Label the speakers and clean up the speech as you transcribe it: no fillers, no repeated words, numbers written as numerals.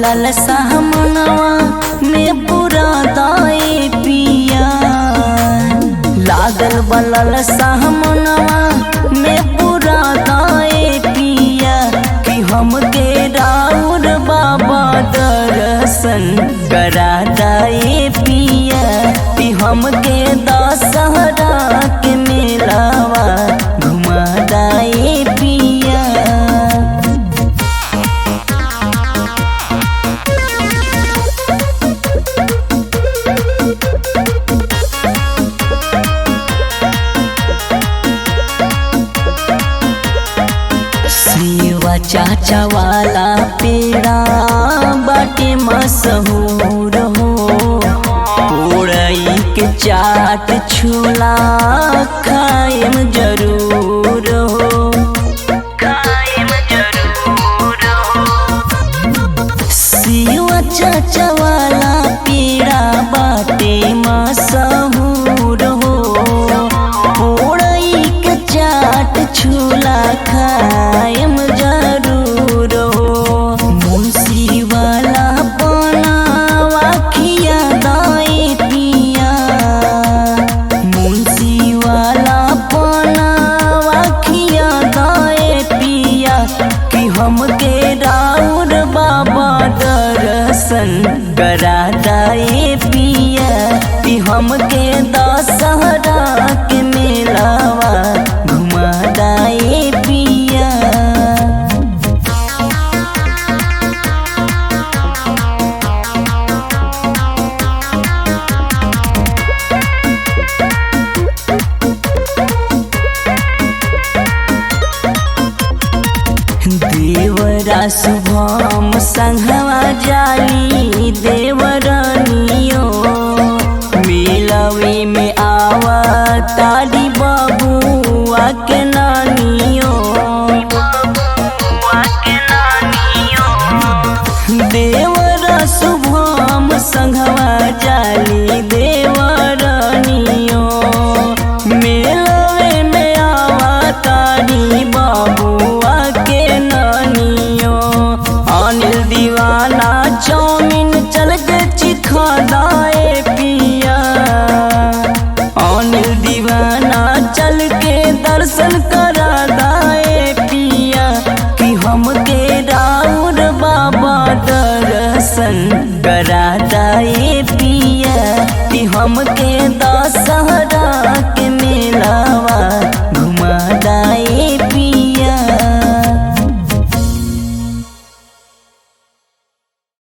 Speaker 1: ललसा मनवा में पूरा दाए पिया। लागल बा ललसा मनवा में पूरा दाए पिया कि हमके राउर बाबा दर्शन करा दाए पिया कि हमके दशहरा के मेलावा घुमा दाए पिया। चाचा वाला पेड़ा बाटे मशहूर हो। पोड़ई के चाट छोला खाएम जरूर हो, खाएम जरूर हो। शिवा चाचा वाला पेड़ा बाटे मशहूर हो। पोड़ई के चाट छोला खाएम जरूर हो। मुंशी वाला बनावा खिया दाए पिया। मुंशी वाला बनावा खिया दाए पिया कि हमके राउर बाबा दर्शन करा दाए पिया कि हमके दशहरा के मेलावा घुमा दाए पिया। देवरा शुभम संघवा जाली देवरानियो। मिलवे में आवा तारी बबुआ के नानियो। देवरा शुभम संघवा जाली देवरानियो। मिलवे में आवा तारी बबुआ के नानियो। अनिल दीवाना चाउमीन चल के चिखा दाए पिया। अनिल दीवाना चल के दर्शन करा दाए पिया कि हमके राउर बाबा दर्शन करा दाए पिया कि हमके दशहरा के मेलावा